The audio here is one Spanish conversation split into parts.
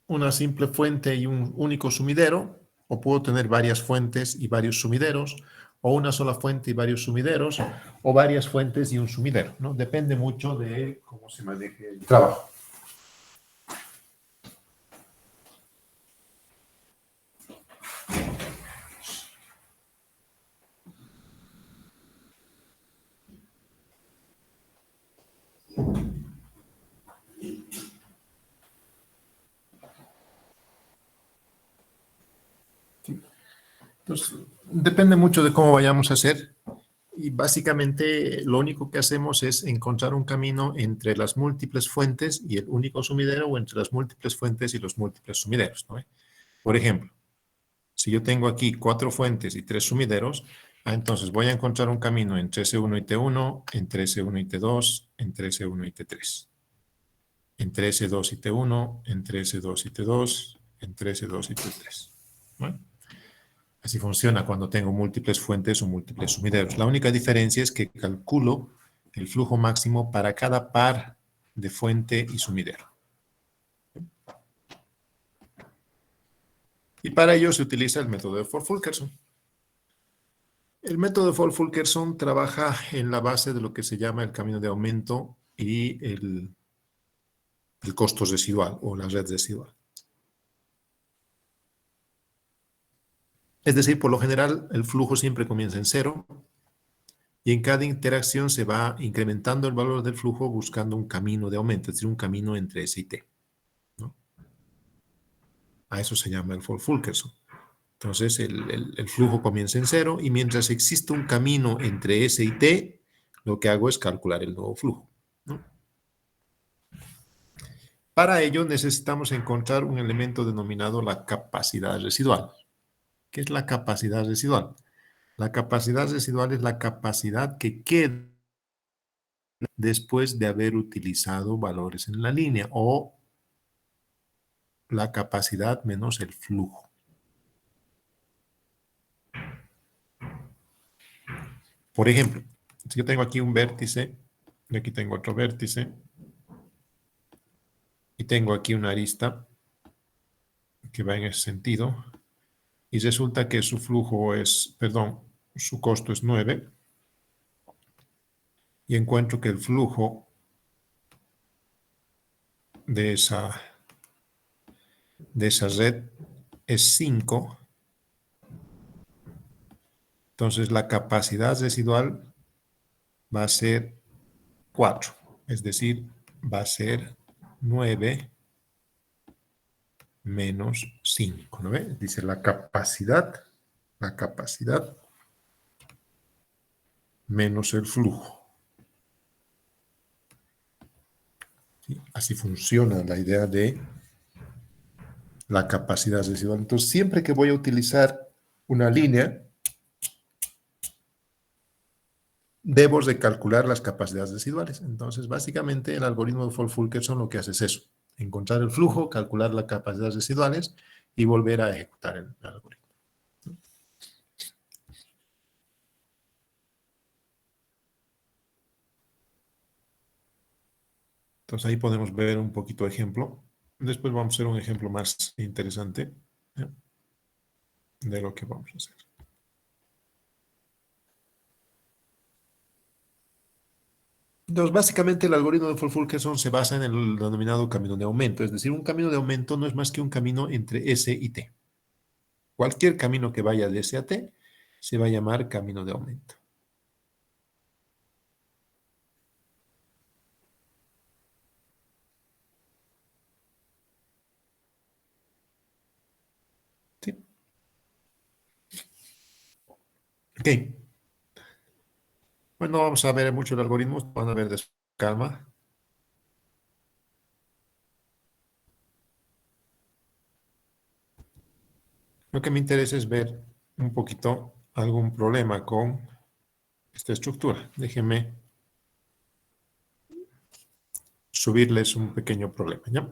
una simple fuente y un único sumidero, o puedo tener varias fuentes y varios sumideros, o una sola fuente y varios sumideros, o varias fuentes y un sumidero, ¿no? Depende mucho de cómo se maneje el trabajo. Entonces, depende mucho de cómo vayamos a hacer. Y básicamente lo único que hacemos es encontrar un camino entre las múltiples fuentes y el único sumidero o entre las múltiples fuentes y los múltiples sumideros, ¿no? Por ejemplo, si yo tengo aquí 4 fuentes y 3 sumideros, entonces voy a encontrar un camino entre S1 y T1, entre S1 y T2, entre S1 y T3, entre S2 y T1, entre S2 y T2, entre S2 y T3. ¿No? Así funciona cuando tengo múltiples fuentes o múltiples sumideros. La única diferencia es que calculo el flujo máximo para cada par de fuente y sumidero. Y para ello se utiliza el método de Ford-Fulkerson. El método de Ford-Fulkerson trabaja en la base de lo que se llama el camino de aumento y el costo residual o la red residual. Es decir, por lo general, el flujo siempre comienza en cero y en cada interacción se va incrementando el valor del flujo buscando un camino de aumento, es decir, un camino entre S y T, ¿no? A eso se llama el Ford-Fulkerson. Entonces, el flujo comienza en cero y mientras existe un camino entre S y T, lo que hago es calcular el nuevo flujo, ¿no? Para ello necesitamos encontrar un elemento denominado la capacidad residual. ¿Qué es la capacidad residual? La capacidad residual es la capacidad que queda después de haber utilizado valores en la línea o la capacidad menos el flujo. Por ejemplo, si yo tengo aquí un vértice y aquí tengo otro vértice y tengo aquí una arista que va en ese sentido y resulta que su flujo es, perdón, su costo es 9 y encuentro que el flujo de esa red es 5, entonces la capacidad residual va a ser 4, es decir, va a ser 9 menos 5, ¿no ve? Dice la capacidad menos el flujo. ¿Sí? Así funciona la idea de la capacidad residual. Entonces, siempre que voy a utilizar una línea, debo de calcular las capacidades residuales. Entonces, básicamente, el algoritmo de Ford-Fulkerson lo que hace es eso, encontrar el flujo, calcular las capacidades residuales y volver a ejecutar el algoritmo. Entonces, ahí podemos ver un poquito de ejemplo. Después vamos a hacer un ejemplo más interesante, ¿ya?, de lo que vamos a hacer. Entonces, básicamente el algoritmo de Ford-Fulkerson se basa en el denominado camino de aumento. Es decir, un camino de aumento no es más que un camino entre S y T. Cualquier camino que vaya de S a T se va a llamar camino de aumento. ¿Sí? Ok. Bueno, vamos a ver mucho el algoritmo. Van a ver de calma. Lo que me interesa es ver un poquito algún problema con esta estructura. Déjenme subirles un pequeño problema, ¿ya?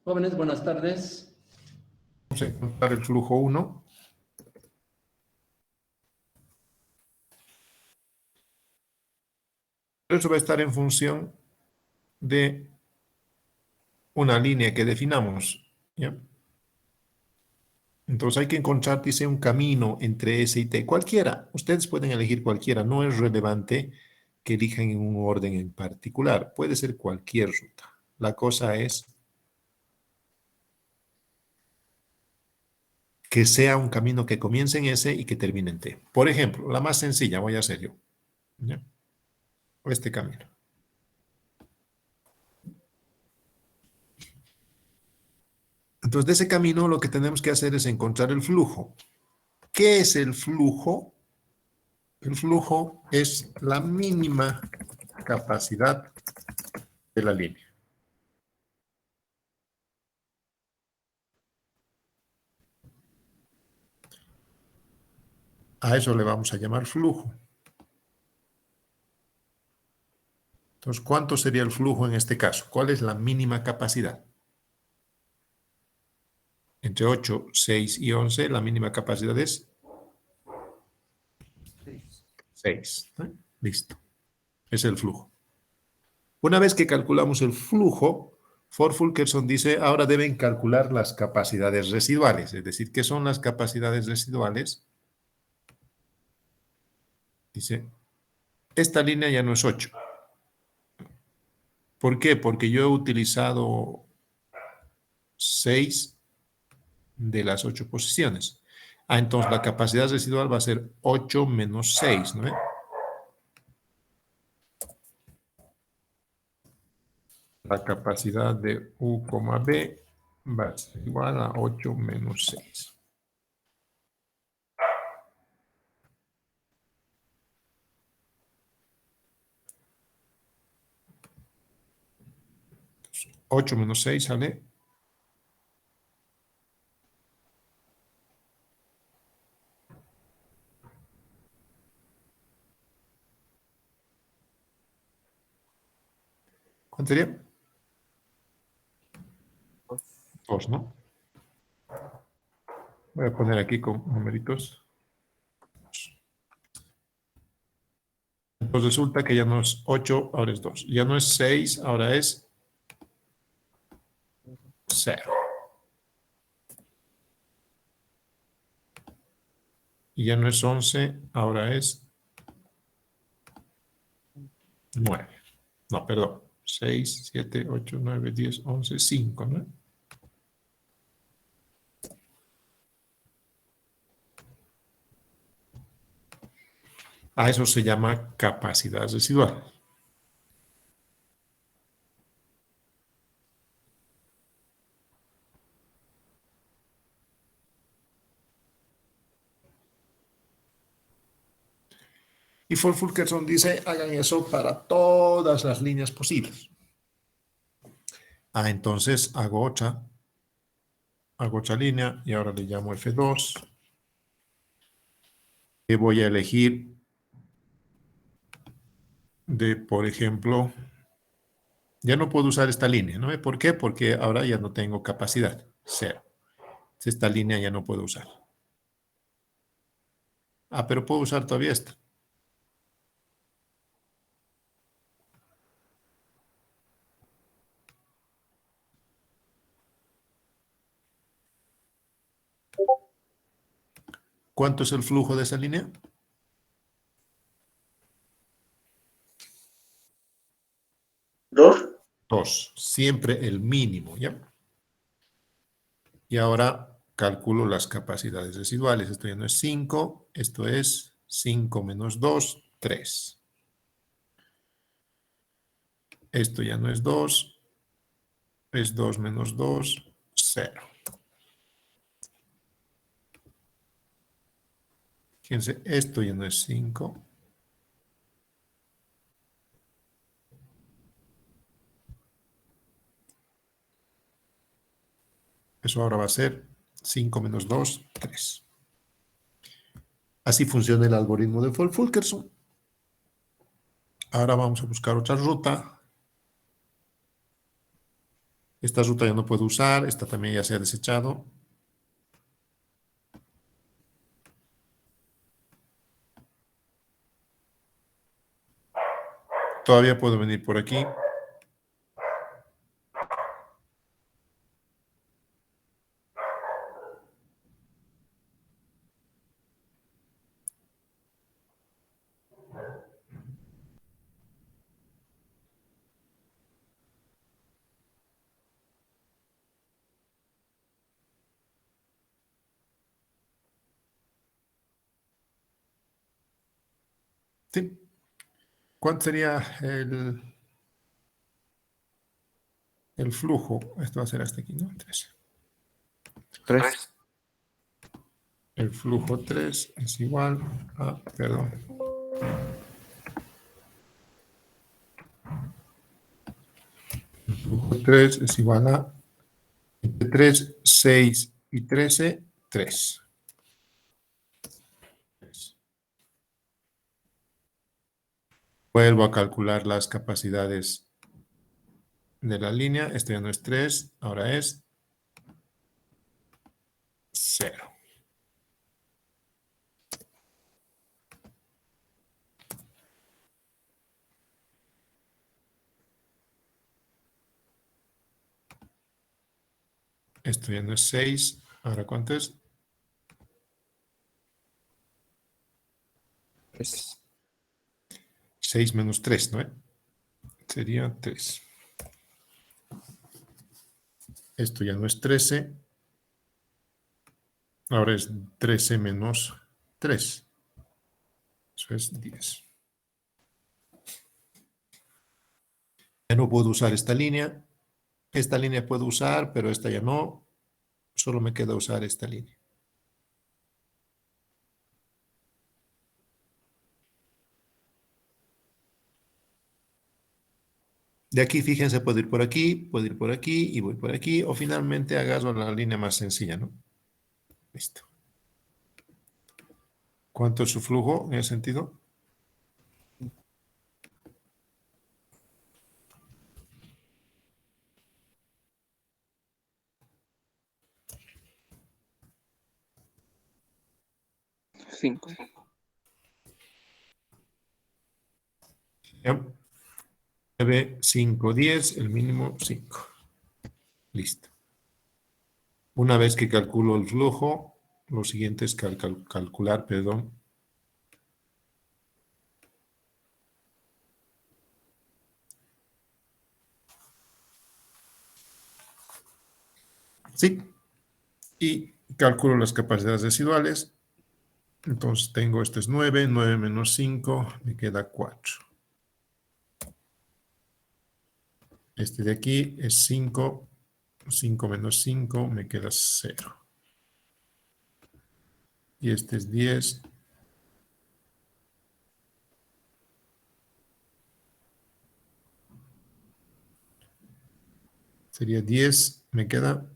Jóvenes, buenas tardes. Vamos a encontrar el flujo 1. Eso va a estar en función de una línea que definamos, ¿ya? Entonces hay que encontrar, dice, un camino entre S y T. Cualquiera. Ustedes pueden elegir cualquiera. No es relevante que elijan en un orden en particular. Puede ser cualquier ruta. La cosa es que sea un camino que comience en S y que termine en T. Por ejemplo, la más sencilla voy a hacer yo, ¿ya? Este camino. Entonces, de ese camino lo que tenemos que hacer es encontrar el flujo. ¿Qué es el flujo? El flujo es la mínima capacidad de la línea. A eso le vamos a llamar flujo. Entonces, ¿cuánto sería el flujo en este caso? ¿Cuál es la mínima capacidad? Entre 8, 6 y 11, la mínima capacidad es 6. Listo. Es el flujo. Una vez que calculamos el flujo, Ford-Fulkerson dice, ahora deben calcular las capacidades residuales. Es decir, ¿qué son las capacidades residuales? Dice, esta línea ya no es 8. ¿Por qué? Porque yo he utilizado 6 de las 8 posiciones. Entonces la capacidad residual va a ser 8 menos 6, ¿no? La capacidad de U, B va a ser igual a 8 menos 6. Entonces, 8 menos 6 sale 'Cuánto sería? 2, ¿no? Voy a poner aquí con numeritos. Entonces resulta que ya no es 8, ahora es 2. Ya no es 6, ahora es 0. Y ya no es 11, ahora es 9. No, perdón. 6, 7, 8, 9, 10, 11, 5, ¿no? A eso se llama capacidad residual. Y Ford-Fulkerson dice, hagan eso para todas las líneas posibles. Entonces hago otra línea y ahora le llamo F2. Que voy a elegir de, por ejemplo, ya no puedo usar esta línea, ¿no? ¿Por qué? Porque ahora ya no tengo capacidad, 0. Esta línea ya no puedo usar. Pero puedo usar todavía esta. ¿Cuánto es el flujo de esa línea? 2. 2. Siempre el mínimo, ¿ya? Y ahora calculo las capacidades residuales. Esto ya no es 5, esto es 5 menos 2, 3. Esto ya no es 2, es 2 menos 2, 0. Fíjense, esto ya no es 5. Eso ahora va a ser 5 menos 2, 3. Así funciona el algoritmo de Ford-Fulkerson. Ahora vamos a buscar otra ruta. Esta ruta ya no puedo usar, esta también ya se ha desechado. Todavía puedo venir por aquí. Sí. ¿Cuánto sería el flujo? Esto va a ser hasta aquí, ¿no? 3. 3. El flujo 3 es igual a, perdón. El flujo 3 es igual a entre 3, 6 y 13, 3. Vuelvo a calcular las capacidades de la línea. Esto ya no es 3, ahora es 0. Esto ya no es 6. Ahora, ¿cuánto es? 3. 6 menos 3, ¿no? Sería 3. Esto ya no es 13. Ahora es 13 menos 3. Eso es 10. Ya no puedo usar esta línea. Esta línea puedo usar, pero esta ya no. Solo me queda usar esta línea. De aquí, fíjense, puedo ir por aquí, puedo ir por aquí y voy por aquí. O finalmente agarro la línea más sencilla, ¿no? Listo. ¿Cuánto es su flujo en ese sentido? 5. 9, 5, 10, el mínimo 5. Listo. Una vez que calculo el flujo, lo siguiente es calcular, perdón. Sí. Y calculo las capacidades residuales. Entonces tengo, esto es 9, 9 menos 5, me queda 4. Este de aquí es 5, 5 menos 5, me queda 0. Y este es 10. Sería 10, me queda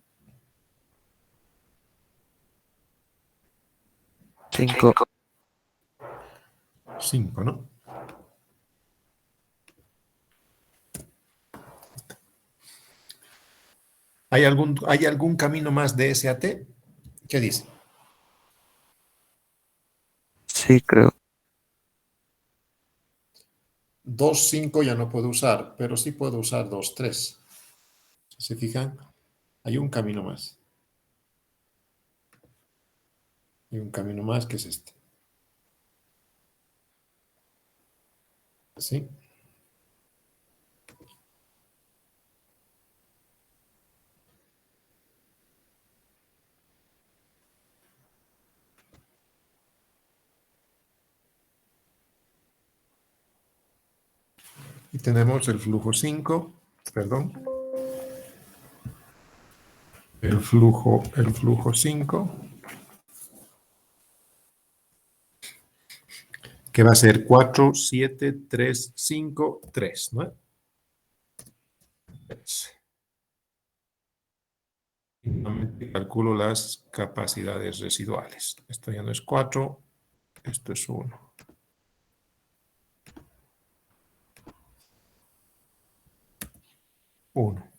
5. 5, ¿no? ¿Hay algún camino más de S a T? ¿Qué dice? Sí, creo. 2, 5 ya no puedo usar, pero sí puedo usar 2, 3. Si se fijan, hay un camino más. Hay un camino más que es este. ¿Sí? Y tenemos el flujo 5, perdón. El flujo 5, que va a ser 4, 7, 3, 5, 3, ¿no? Y nuevamente calculo las capacidades residuales. Esto ya no es 4, esto es 1. 1.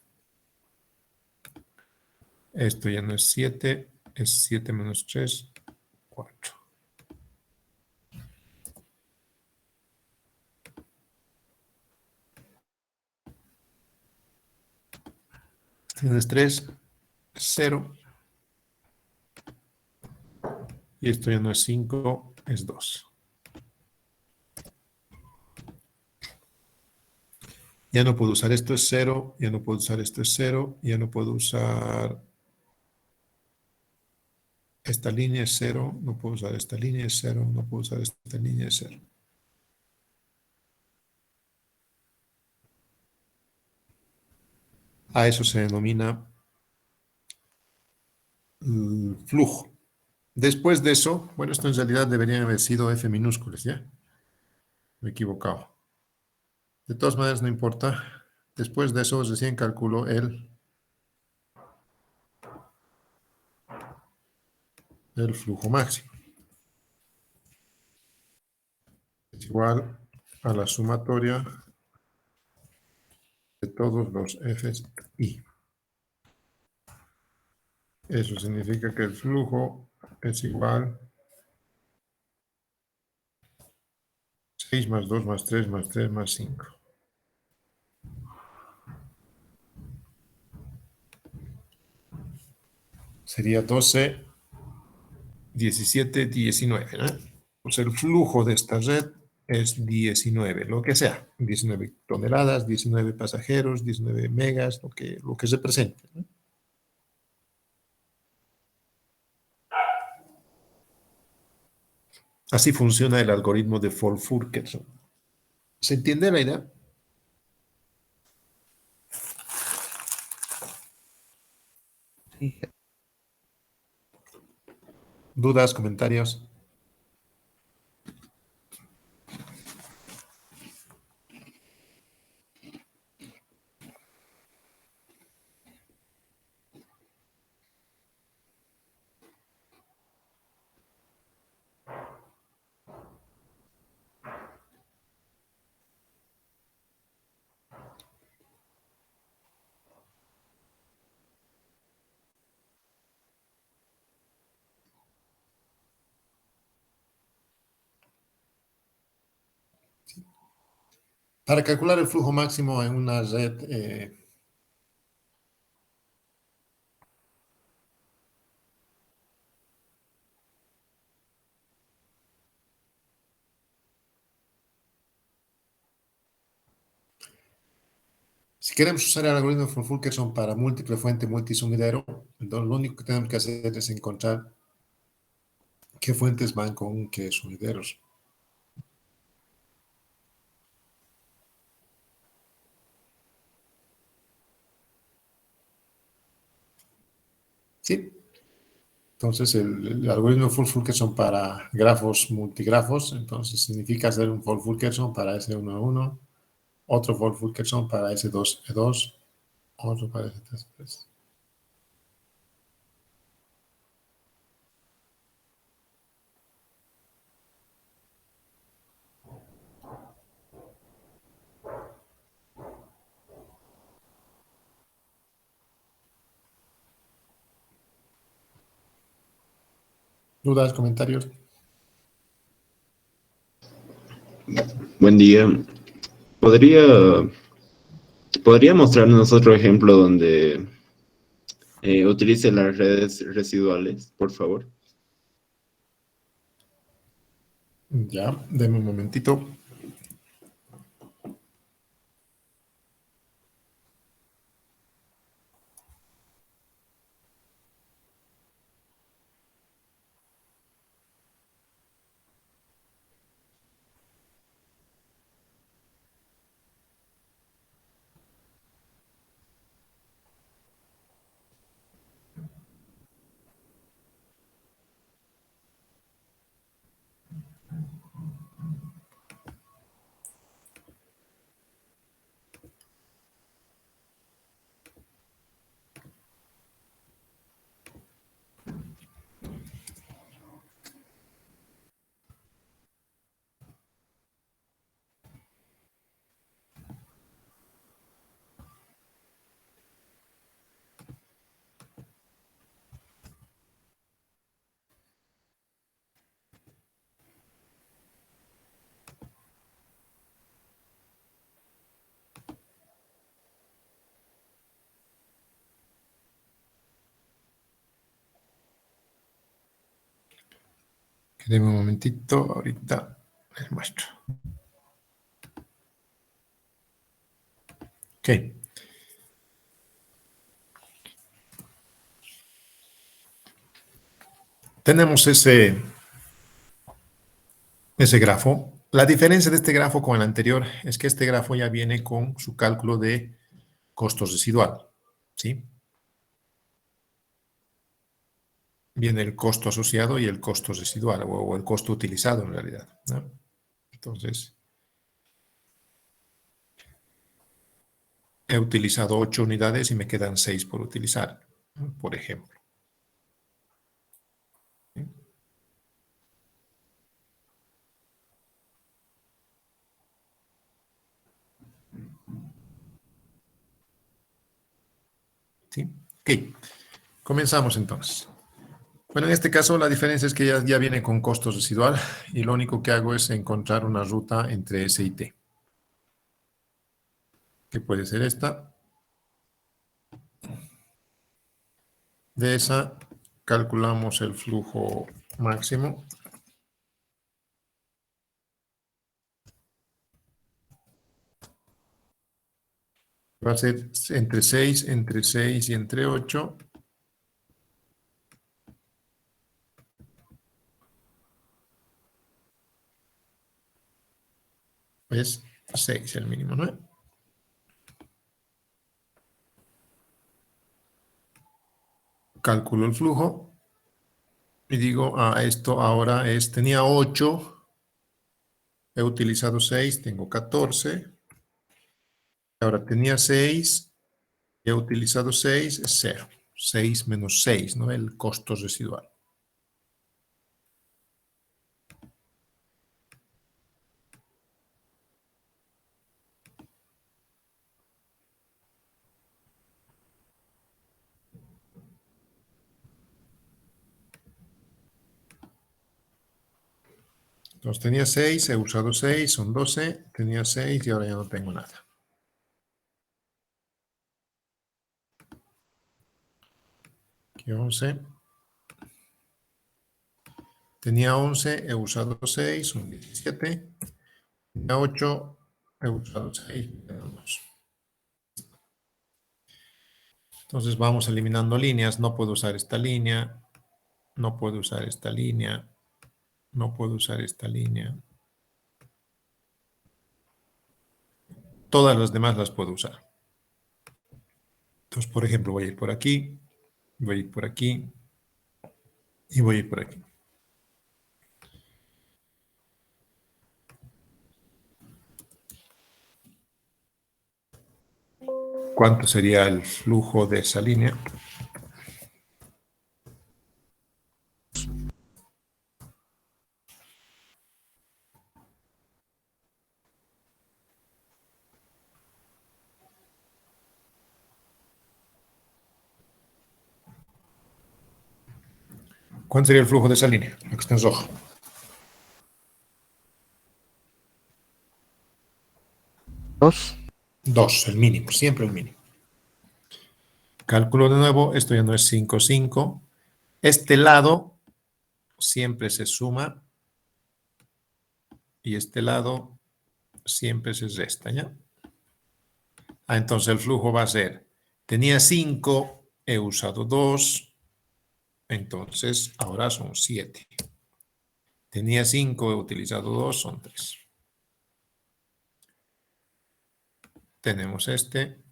Esto ya no es 7, es 7 menos 3, 4. Tienes 3, 0. Y esto ya no es 5, es 2. Ya no puedo usar esto es 0, ya no puedo usar esto es 0, ya no puedo usar esta línea es 0, no puedo usar esta línea es 0, no puedo usar esta línea es 0. A eso se denomina flujo. Después de eso, bueno, esto en realidad deberían haber sido F minúsculas, ¿ya? Me he equivocado. De todas maneras, no importa. Después de eso, recién calculo el flujo máximo. Es igual a la sumatoria de todos los F's I. Eso significa que el flujo es igual 6 más 2 más 3 más 3 más 5. Sería 12, 17, 19, ¿no? Pues el flujo de esta red es 19, lo que sea, 19 toneladas, 19 pasajeros, 19 megas, lo que se presente, ¿no? Así funciona el algoritmo de Fold-Fulkerson. ¿Se entiende la idea? Sí. ¿Dudas, comentarios? Para calcular el flujo máximo en una red, si queremos usar el algoritmo de Fulkerson para múltiple fuente, multisumidero, entonces lo único que tenemos que hacer es encontrar qué fuentes van con qué sumideros. ¿Sí? Entonces, el algoritmo de Fulkerson para grafos multigrafos, entonces significa hacer un Fulkerson para S1E1, otro Fulkerson para S2E2, otro para S3E3. ¿Dudas, comentarios? Buen día. ¿Podría mostrarnos otro ejemplo donde utilice las redes residuales, por favor? Ya, deme un momentito. Deme un momentito, ahorita les muestro. Ok. Tenemos ese grafo. La diferencia de este grafo con el anterior es que este grafo ya viene con su cálculo de costos residual, ¿sí? Viene el costo asociado y el costo residual, o el costo utilizado en realidad, ¿no? Entonces, he utilizado 8 unidades y me quedan 6 por utilizar, ¿no? Por ejemplo. ¿Sí? Ok, comenzamos entonces. Bueno, en este caso la diferencia es que ya viene con costos residual y lo único que hago es encontrar una ruta entre S y T, que puede ser esta. De esa calculamos el flujo máximo. Va a ser entre 6 y entre 8. Es 6 el mínimo, ¿no? Calculo el flujo y digo, esto ahora tenía 8, he utilizado 6, tengo 14. Ahora tenía 6, he utilizado 6, es 0. 6 menos 6, ¿no? El costo residual. Entonces tenía 6, he usado 6, son 12, tenía 6 y ahora ya no tengo nada. Aquí 11. Tenía 11, he usado 6, son 17. Tenía 8, he usado 6, quedan 2. Entonces vamos eliminando líneas. No puedo usar esta línea, no puedo usar esta línea, no puedo usar esta línea. Todas las demás las puedo usar. Entonces, por ejemplo, voy a ir por aquí, voy a ir por aquí y voy a ir por aquí. ¿Cuánto sería el flujo de esa línea? ¿Cuánto sería el flujo de esa línea? La que está en rojo. 2. 2, el mínimo, siempre el mínimo. Cálculo de nuevo, esto ya no es 5, 5. Este lado siempre se suma y este lado siempre se resta, ¿ya? Entonces el flujo va a ser, tenía 5, he usado 2, entonces ahora son 7. Tenía 5, he utilizado 2, son 3. Tenemos este.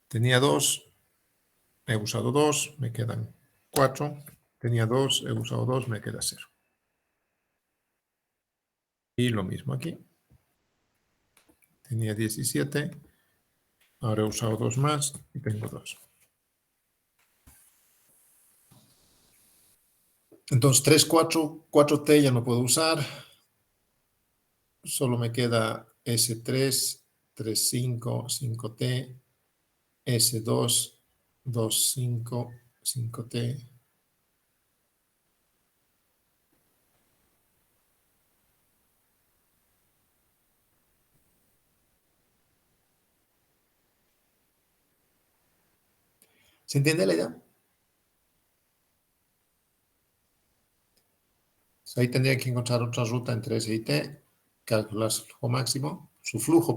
Tenía 2, he usado 2, me quedan 4. Tenía 2, he usado 2, me queda 0. Y lo mismo aquí. Tenía 17, ahora he usado 2 más y tengo 2. Entonces 3, 4, 4T ya no puedo usar. Solo me queda S3, 3, 5, 5T, S2, 2, 5, 5T. ¿Se entiende la idea? Ahí tendría que encontrar otra ruta entre S y T, calcular su flujo máximo,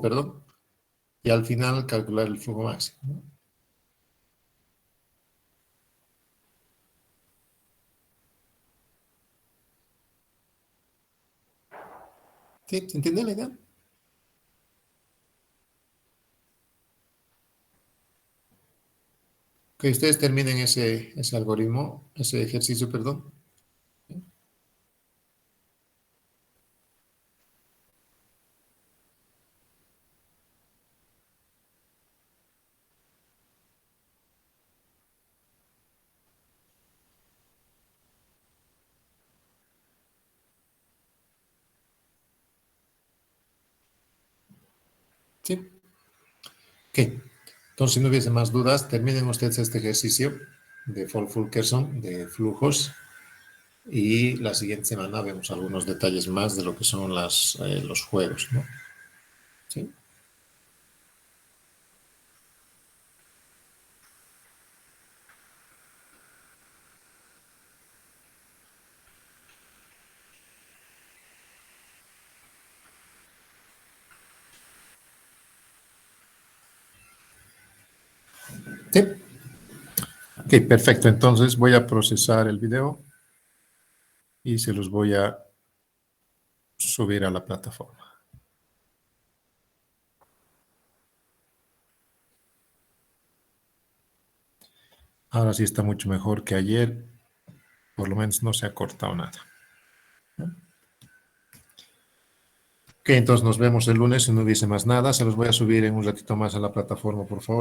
perdón, y al final calcular el flujo máximo, ¿no? ¿Sí? ¿Se entiende la idea? Que ustedes terminen ese algoritmo, ese ejercicio, perdón. ¿Sí? Ok. Entonces, si no hubiese más dudas, terminen ustedes este ejercicio de Fulkerson, de flujos, y la siguiente semana vemos algunos detalles más de lo que son los juegos, ¿no? ¿Sí? ¿Sí? Ok, perfecto. Entonces voy a procesar el video y se los voy a subir a la plataforma. Ahora sí está mucho mejor que ayer. Por lo menos no se ha cortado nada. Ok, entonces nos vemos el lunes si no hubiese más nada. Se los voy a subir en un ratito más a la plataforma, por favor.